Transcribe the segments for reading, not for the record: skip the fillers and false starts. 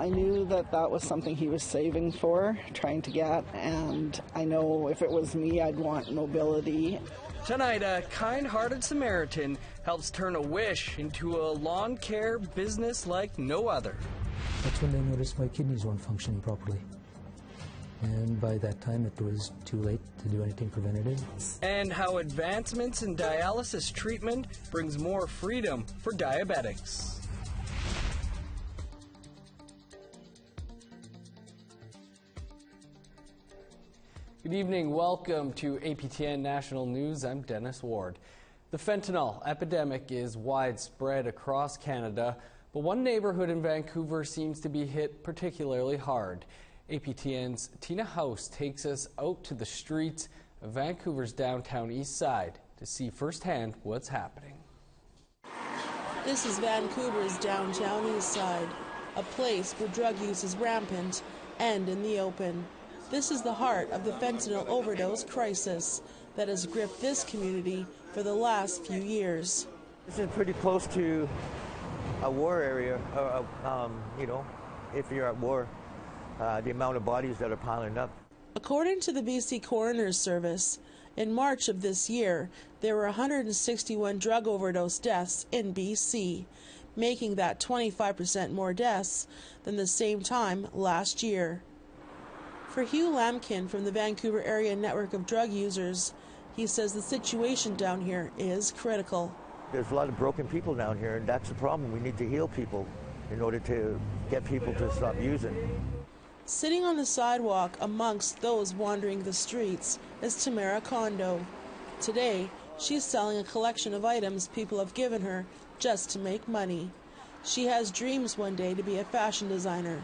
I knew that that was something he was saving for, trying to get, and I know if it was me, I'd want mobility. Tonight, a kind-hearted Samaritan helps turn a wish into a lawn care business like no other. That's when they noticed my kidneys weren't functioning properly. And by that time, it was too late to do anything preventative. And how advancements in dialysis treatment brings more freedom for diabetics. Good evening. Welcome to APTN National News. I'm Dennis Ward. The fentanyl epidemic is widespread across Canada, but one neighborhood in Vancouver seems to be hit particularly hard. APTN's Tina House takes us out to the streets of Vancouver's downtown east side to see firsthand what's happening. This is Vancouver's downtown east side, a place where drug use is rampant and in the open. This is the heart of the fentanyl overdose crisis that has gripped this community for the last few years. This is pretty close to a war area, if you're at war, the amount of bodies that are piling up. According to the BC Coroner's Service, in March of this year, there were 161 drug overdose deaths in BC, making that 25% more deaths than the same time last year. For Hugh Lamkin from the Vancouver Area Network of Drug Users, he says the situation down here is critical. There's a lot of broken people down here, and that's the problem. We need to heal people in order to get people to stop using. Sitting on the sidewalk amongst those wandering the streets is Tamara Kondo. Today, she's selling a collection of items people have given her just to make money. She has dreams one day to be a fashion designer.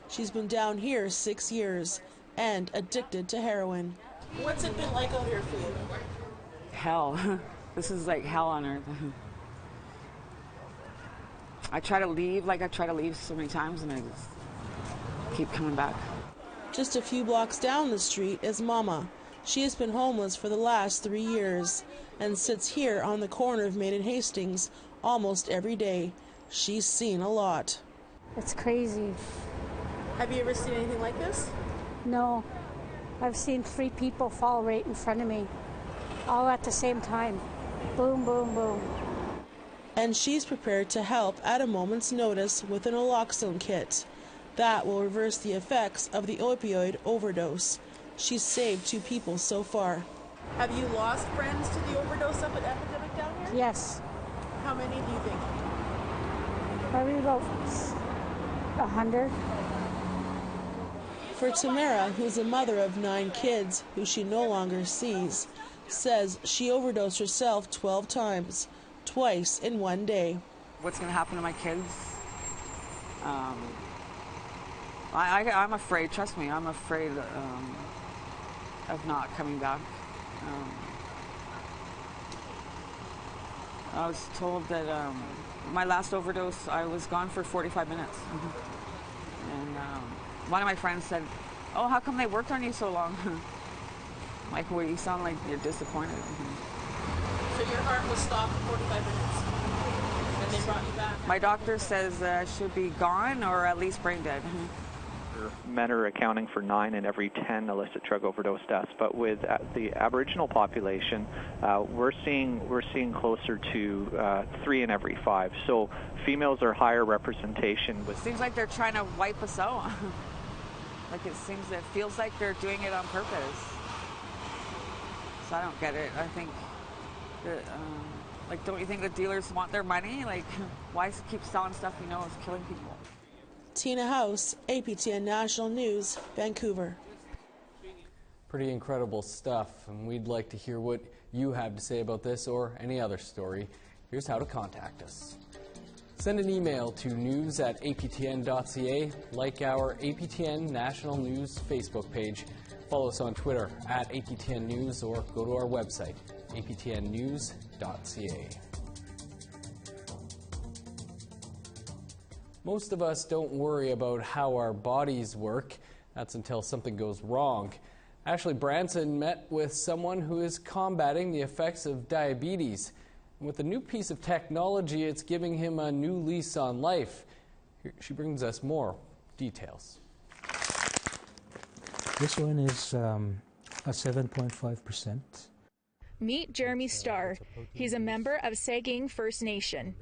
She's been down here 6 years and addicted to heroin. What's it been like out here for you? Hell. This is like hell on earth. I try to leave so many times, and I just keep coming back. Just a few blocks down the street is Mama. She has been homeless for the last 3 years and sits here on the corner of Main and Hastings almost every day. She's seen a lot. It's crazy. Have you ever seen anything like this? No. I've seen 3 people fall right in front of me, all at the same time. Boom, boom, boom. And she's prepared to help at a moment's notice with an naloxone kit. That will reverse the effects of the opioid overdose. She's saved 2 people so far. Have you lost friends to the overdose epidemic down here? Yes. How many do you think? Probably about 100. For Tamara, who's a mother of 9 kids who she no longer sees, says she overdosed herself 12 times, twice in one day. What's going to happen to my kids? I'm afraid, trust me, I'm afraid of not coming back. I was told that my last overdose, I was gone for 45 minutes. And one of my friends said, "Oh, how come they worked on you so long?" I'm like, well, you sound like you're disappointed. So your heart was stopped for 45 minutes, and they brought you back? My doctor says I should be gone or at least brain dead. Men are accounting for 9 in every 10 illicit drug overdose deaths, but with the Aboriginal population, we're seeing closer to 3 in every 5. So females are higher representation. Seems like they're trying to wipe us out. Like it feels like they're doing it on purpose. So I don't get it. I think that, don't you think the dealers want their money? Like, why keep selling stuff you know is killing people? Tina House, APTN National News, Vancouver. Pretty incredible stuff, and we'd like to hear what you have to say about this or any other story. Here's how to contact us. Send an email to news@aptn.ca, like our APTN National News Facebook page. Follow us on Twitter @APTN News or go to our website, aptnnews.ca. Most of us don't worry about how our bodies work. That's until something goes wrong. Ashley Branson met with someone who is combating the effects of diabetes. And with a new piece of technology, it's giving him a new lease on life. She brings us more details. This one is a 7.5%. Meet Jeremy Starr. He's a member of Saging First Nation.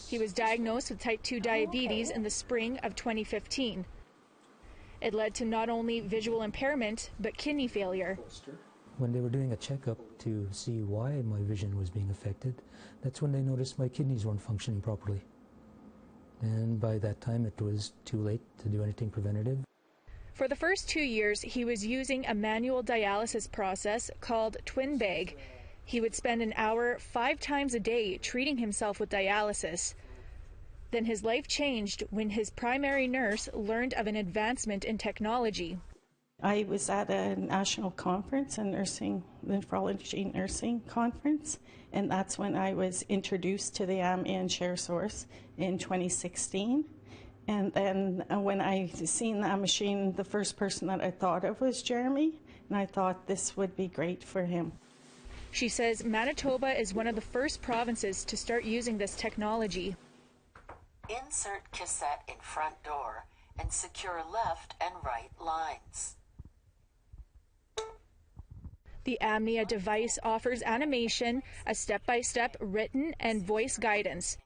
He was diagnosed with type 2 diabetes in the spring of 2015. It led to not only visual impairment, but kidney failure. When they were doing a checkup to see why my vision was being affected, that's when they noticed my kidneys weren't functioning properly. And by that time, it was too late to do anything preventative. For the first 2 years, he was using a manual dialysis process called twin bag. He would spend an hour 5 times a day treating himself with dialysis. Then his life changed when his primary nurse learned of an advancement in technology. I was at a national conference, a nephrology nursing conference, and that's when I was introduced to the and share source in 2016. And then when I seen that machine, the first person that I thought of was Jeremy, and I thought this would be great for him. She says Manitoba is one of the first provinces to start using this technology. Insert cassette in front door and secure left and right lines. The Amnia device offers animation, a step-by-step written and voice guidance.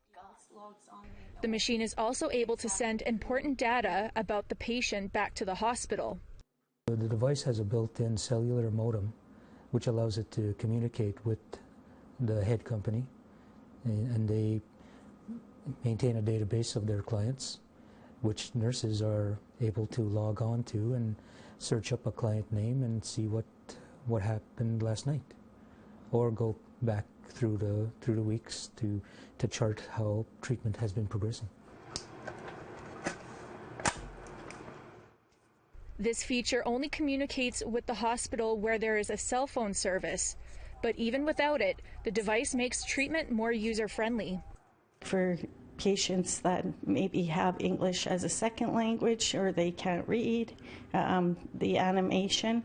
The machine is also able to send important data about the patient back to the hospital. The device has a built-in cellular modem, which allows it to communicate with the head company, and they maintain a database of their clients, which nurses are able to log on to and search up a client name and see what happened last night, or go back through the weeks to chart how treatment has been progressing. This feature only communicates with the hospital where there is a cell phone service, but even without it, the device makes treatment more user-friendly. For patients that maybe have English as a second language or they can't read, the animation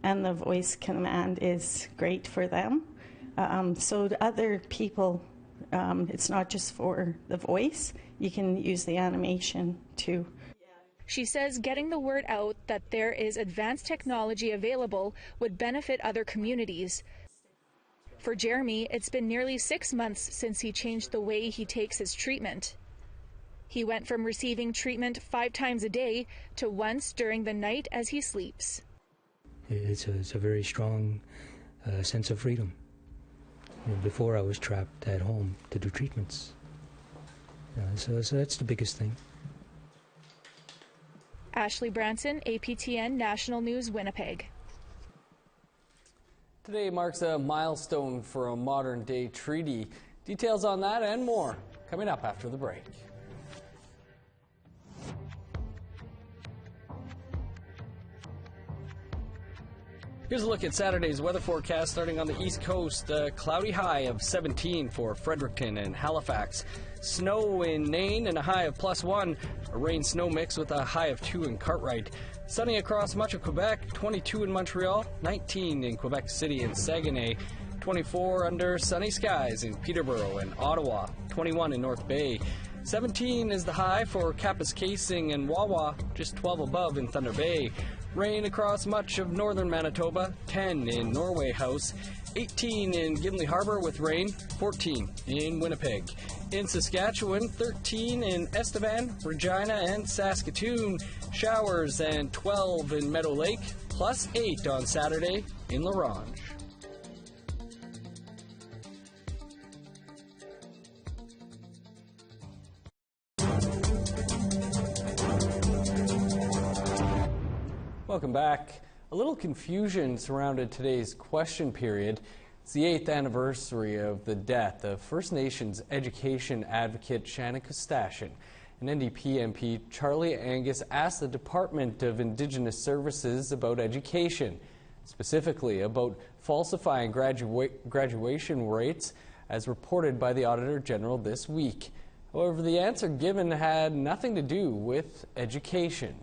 and the voice command is great for them. So to other people, it's not just for the voice. You can use the animation too. She says getting the word out that there is advanced technology available would benefit other communities. For Jeremy, it's been nearly 6 months since he changed the way he takes his treatment. He went from receiving treatment 5 times a day to once during the night as he sleeps. It's a very strong sense of freedom. Before I was trapped at home to do treatments. So that's the biggest thing. Ashley Branson, APTN National News, Winnipeg. Today marks a milestone for a modern-day treaty. Details on that and more coming up after the break. Here's a look at Saturday's weather forecast starting on the East Coast. A cloudy high of 17 for Fredericton and Halifax. Snow in Nain and a high of +1. A rain-snow mix with a high of 2 in Cartwright. Sunny across much of Quebec, 22 in Montreal, 19 in Quebec City and Saguenay, 24 under sunny skies in Peterborough and Ottawa, 21 in North Bay. 17 is the high for Kapuskasing and Wawa, just 12 above in Thunder Bay. Rain across much of northern Manitoba, 10 in Norway House, 18 in Gimli Harbor with rain, 14 in Winnipeg. In Saskatchewan, 13 in Estevan, Regina, and Saskatoon. Showers and 12 in Meadow Lake, +8 on Saturday in La Ronge. Welcome back. A little confusion surrounded today's question period. It's the 8th anniversary of the death of First Nations education advocate Shannon Kostashian. And NDP MP Charlie Angus asked the Department of Indigenous Services about education, specifically about falsifying graduation rates as reported by the Auditor General this week. However, the answer given had nothing to do with education.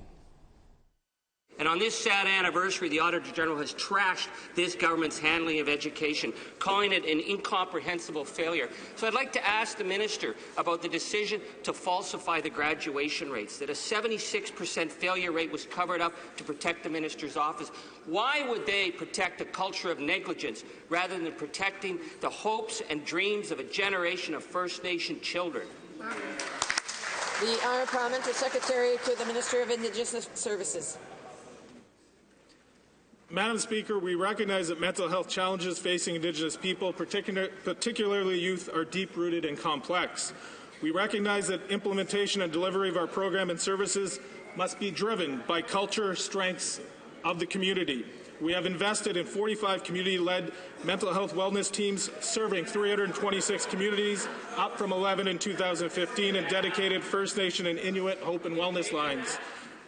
And on this sad anniversary, the Auditor General has trashed this government's handling of education, calling it an incomprehensible failure. So I'd like to ask the Minister about the decision to falsify the graduation rates, that a 76% failure rate was covered up to protect the Minister's office. Why would they protect a culture of negligence rather than protecting the hopes and dreams of a generation of First Nation children? The Honourable Parliamentary Secretary to the Minister of Indigenous Services. Madam Speaker, we recognize that mental health challenges facing Indigenous people, particularly youth, are deep-rooted and complex. We recognize that implementation and delivery of our program and services must be driven by culture strengths of the community. We have invested in 45 community-led mental health wellness teams serving 326 communities, up from 11 in 2015, and dedicated First Nation and Inuit hope and wellness lines.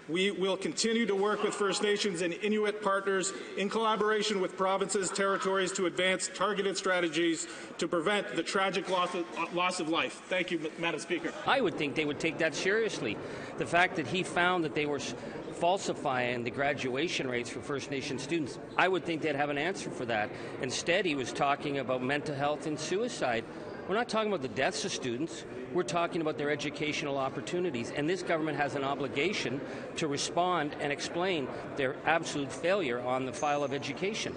We will continue to work with First Nations and Inuit partners in collaboration with provinces, territories to advance targeted strategies to prevent the tragic loss of life. Thank you, Madam Speaker. I would think they would take that seriously. The fact that he found that they were falsifying the graduation rates for First Nation students, I would think they'd have an answer for that. Instead, he was talking about mental health and suicide. We're not talking about the deaths of students. We're talking about their educational opportunities. And this government has an obligation to respond and explain their absolute failure on the file of education.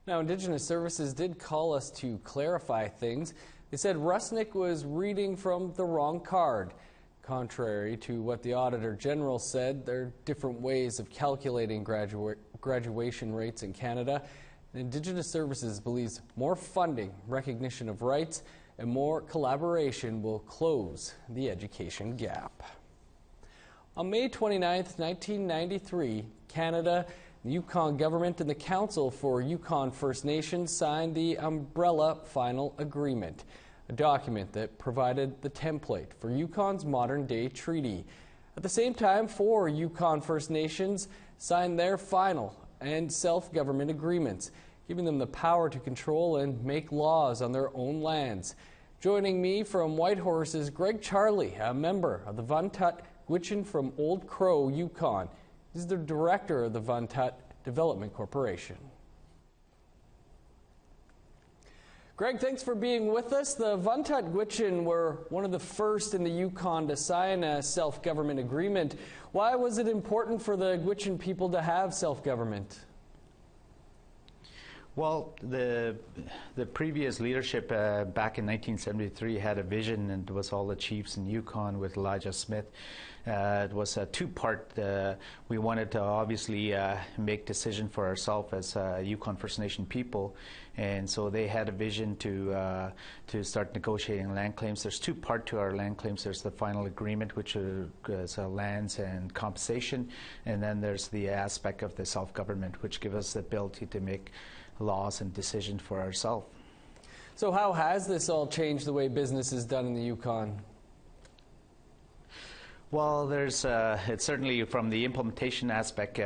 Now, Indigenous Services did call us to clarify things. They said Rusnick was reading from the wrong card. Contrary to what the Auditor General said, there are different ways of calculating graduation rates in Canada. Indigenous Services believes more funding, recognition of rights, and more collaboration will close the education gap. On May 29, 1993, Canada, the Yukon government, and the Council for Yukon First Nations signed the Umbrella Final Agreement, a document that provided the template for Yukon's modern-day treaty. At the same time, 4 Yukon First Nations signed their final and self-government agreements, giving them the power to control and make laws on their own lands. Joining me from Whitehorse is Greg Charlie, a member of the Vuntut Gwich'in from Old Crow, Yukon. He's the director of the Vuntut Development Corporation. Greg, thanks for being with us. The Vuntut Gwich'in were one of the first in the Yukon to sign a self-government agreement. Why was it important for the Gwich'in people to have self-government? Well, the previous leadership back in 1973 had a vision, and it was all the chiefs in Yukon with Elijah Smith. It was a two-part. We wanted to obviously make decision for ourselves as Yukon First Nation people, and so they had a vision to start negotiating land claims. There's two parts to our land claims. There's the final agreement, which is lands and compensation, and then there's the aspect of the self-government, which gives us the ability to make laws and decisions for ourselves. So how has this all changed the way business is done in the Yukon? Well, there's it's certainly from the implementation aspect,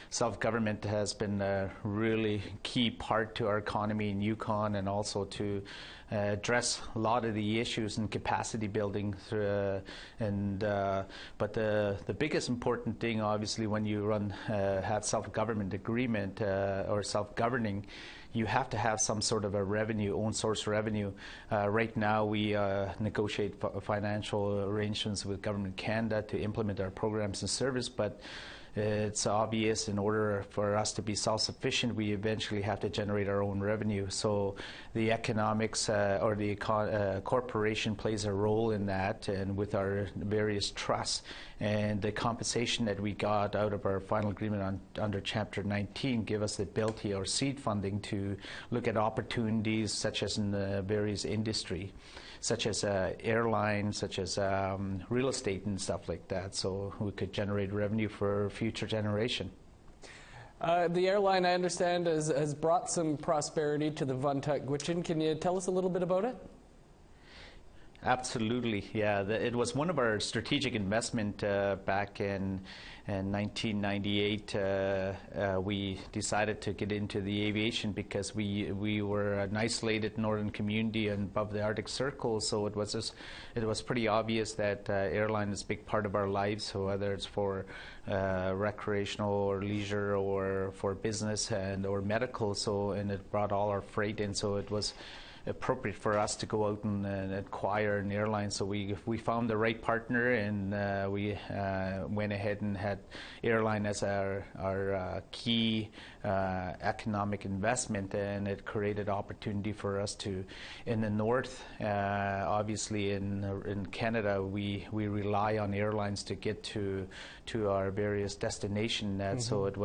self-government has been a really key part to our economy in Yukon, and also to address a lot of the issues in capacity building. But the biggest important thing, obviously, when you have self-government agreement or self-governing, you have to have some sort of a revenue, own source revenue. Right now, we negotiate financial arrangements with Government Canada to implement our programs and service, but it's obvious in order for us to be self-sufficient, we eventually have to generate our own revenue. So the economics or the corporation plays a role in that, and with our various trusts and the compensation that we got out of our final agreement under Chapter 19 give us the ability or seed funding to look at opportunities such as in the various industry, such as airlines, such as real estate and stuff like that, so we could generate revenue for future generation. The airline, I understand, has brought some prosperity to the Vuntut Gwich'in. Can you tell us a little bit about it? Absolutely, yeah. It was one of our strategic investment back in 1998. We decided to get into the aviation because we were an isolated northern community above the Arctic Circle, so it was pretty obvious that airline is a big part of our lives. So whether it's for recreational or leisure or for business or medical, and it brought all our freight in, so it was appropriate for us to go out and acquire an airline. So we found the right partner, and we went ahead and had airline as our key economic investment, and it created opportunity for us to, in the north, obviously in Canada, we rely on airlines to get to our various destinations. So it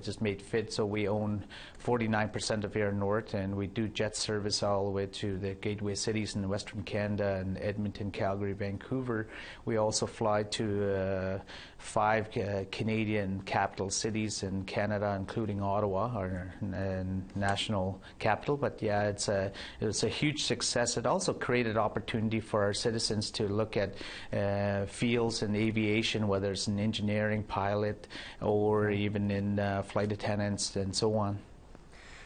just made fit. So we own 49% of Air North, and we do jet service all the way to the gateway cities in Western Canada and Edmonton, Calgary, Vancouver. We also fly to 5 Canadian capital cities in Canada, including Ottawa, our national capital. But yeah, it was a huge success. It also created opportunity for our citizens to look at fields in aviation, whether it's in engineering, pilot, or even in flight attendants and so on.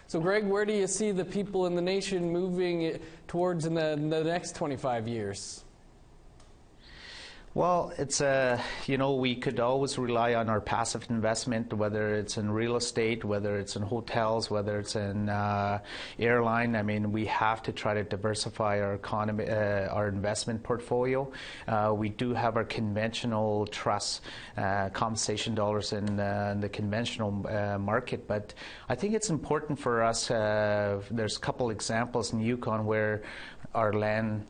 So Greg, where do you see the people in the nation moving towards in the next 25 years? Well, it's we could always rely on our passive investment, whether it's in real estate, whether it's in hotels, whether it's in airline. I mean, we have to try to diversify our economy, our investment portfolio. We do have our conventional trusts, compensation dollars in the conventional market, but I think it's important for us. There's a couple examples in Yukon where our land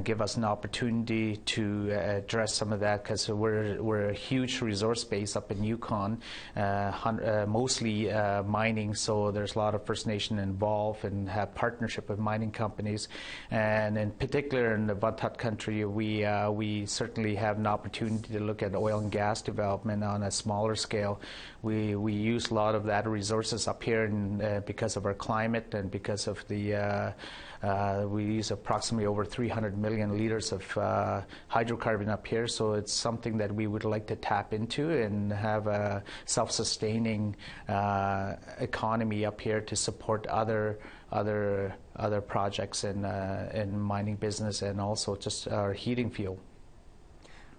give us an opportunity to address some of that, because we're a huge resource base up in Yukon, mostly mining, so there's a lot of First Nation involved and have partnership with mining companies. And in particular in the Vantat country, we certainly have an opportunity to look at oil and gas development on a smaller scale. We use a lot of that resources up here, and because of our climate and because of the we use approximately over 300 million liters of hydrocarbon up here, so it's something that we would like to tap into and have a self-sustaining economy up here to support other projects in mining business, and also just our heating fuel.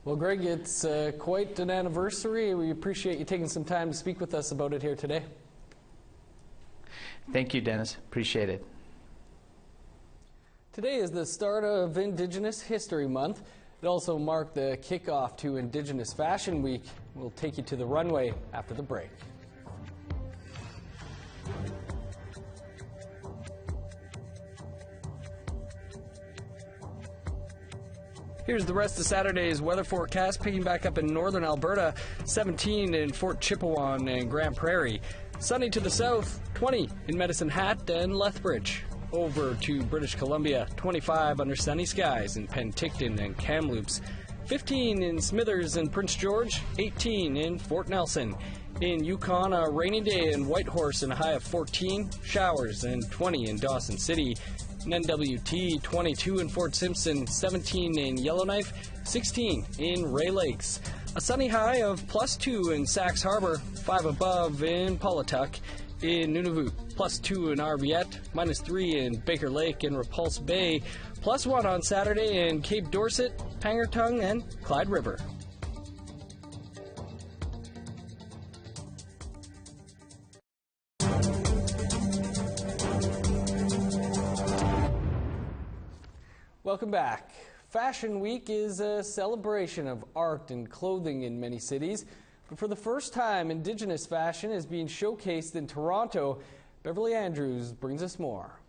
Well, Greg, it's quite an anniversary. We appreciate you taking some time to speak with us about it here today. Thank you, Dennis. Appreciate it. Today is the start of Indigenous History Month. It also marked the kickoff to Indigenous Fashion Week. We'll take you to the runway after the break. Here's the rest of Saturday's weather forecast, picking back up in northern Alberta, 17 in Fort Chipewyan and Grand Prairie. Sunny to the south, 20 in Medicine Hat and Lethbridge. Over to British Columbia, 25 under sunny skies in Penticton and Kamloops, 15 in Smithers and Prince George, 18 in Fort Nelson. In Yukon, a rainy day in Whitehorse and a high of 14, showers and 20 in Dawson City. In NWT, 22 in Fort Simpson, 17 in Yellowknife, 16 in Ray Lakes. A sunny high of +2 in Saxe Harbor, 5 above in Polituck. In Nunavut, +2 in Arviette, -3 in Baker Lake and Repulse Bay, +1 on Saturday in Cape Dorset, Pangertung, and Clyde River. Welcome back. Fashion Week is a celebration of art and clothing in many cities. But for the first time, Indigenous fashion is being showcased in Toronto. Beverly Andrews brings us more.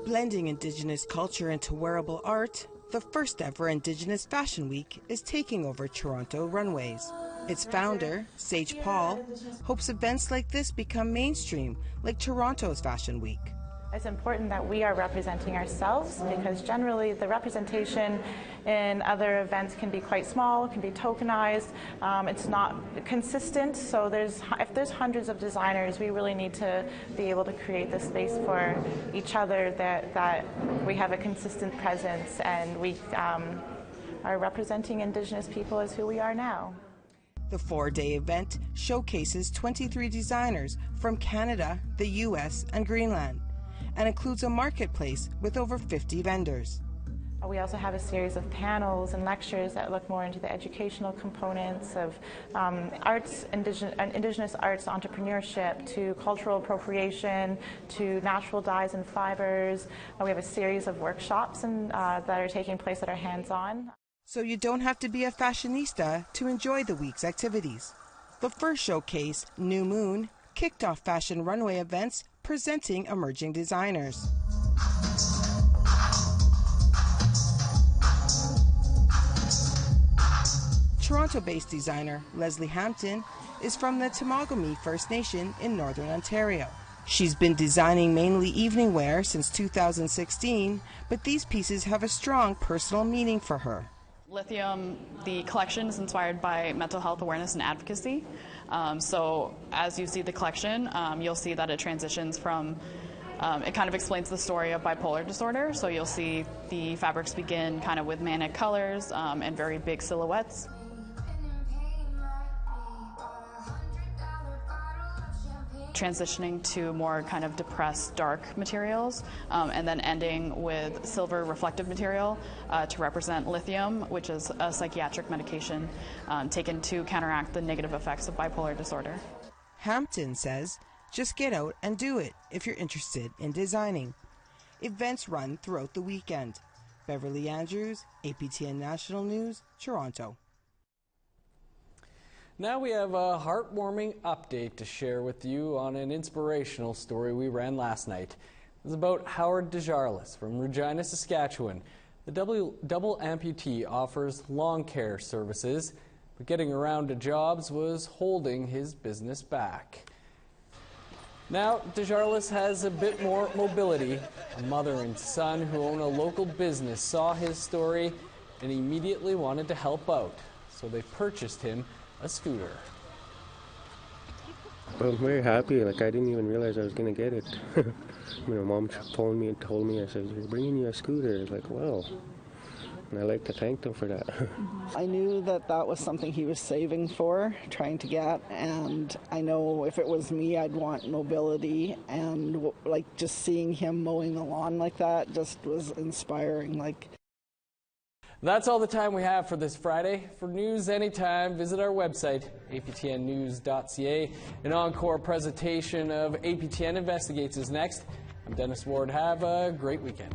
Blending Indigenous culture into wearable art, the first ever Indigenous Fashion Week is taking over Toronto runways. Its founder, Sage Paul, hopes events like this become mainstream, like Toronto's Fashion Week. It's important that we are representing ourselves, because generally the representation in other events can be quite small, can be tokenized, it's not consistent, so if there's hundreds of designers, we really need to be able to create the space for each other, that we have a consistent presence and we are representing Indigenous people as who we are now. The 4-day event showcases 23 designers from Canada, the U.S., and Greenland, and includes a marketplace with over 50 vendors. We also have a series of panels and lectures that look more into the educational components of arts, Indigenous arts entrepreneurship, to cultural appropriation, to natural dyes and fibers. We have a series of workshops that are taking place that are hands-on. So you don't have to be a fashionista to enjoy the week's activities. The first showcase, New Moon, kicked off fashion runway events presenting emerging designers. Toronto-based designer Leslie Hampton is from the Temagami First Nation in Northern Ontario. She's been designing mainly evening wear since 2016, but these pieces have a strong personal meaning for her. Lithium, the collection is inspired by mental health awareness and advocacy. So as you see the collection, you'll see that it transitions from, it kind of explains the story of bipolar disorder. So you'll see the fabrics begin kind of with manic colors and very big silhouettes. Transitioning to more kind of depressed, dark materials, and then ending with silver reflective material to represent lithium, which is a psychiatric medication taken to counteract the negative effects of bipolar disorder. Hampton says, just get out and do it if you're interested in designing. Events run throughout the weekend. Beverly Andrews, APTN National News, Toronto. Now we have a heartwarming update to share with you on an inspirational story we ran last night. It was about Howard Desjarlais from Regina, Saskatchewan. The double amputee offers lawn care services, but getting around to jobs was holding his business back. Now Desjarlais has a bit more mobility. A mother and son who own a local business saw his story and immediately wanted to help out, so they purchased him a scooter. I'm very happy. Like, I didn't even realize I was going to get it. Mom told me, I said, we're bringing you a scooter. I was like, wow. And I like to thank them for that. I knew that was something he was saving for, trying to get, and I know if it was me, I'd want mobility, and like just seeing him mowing the lawn like that just was inspiring. That's all the time we have for this Friday. For news anytime, visit our website, aptnnews.ca. An encore presentation of APTN Investigates is next. I'm Dennis Ward. Have a great weekend.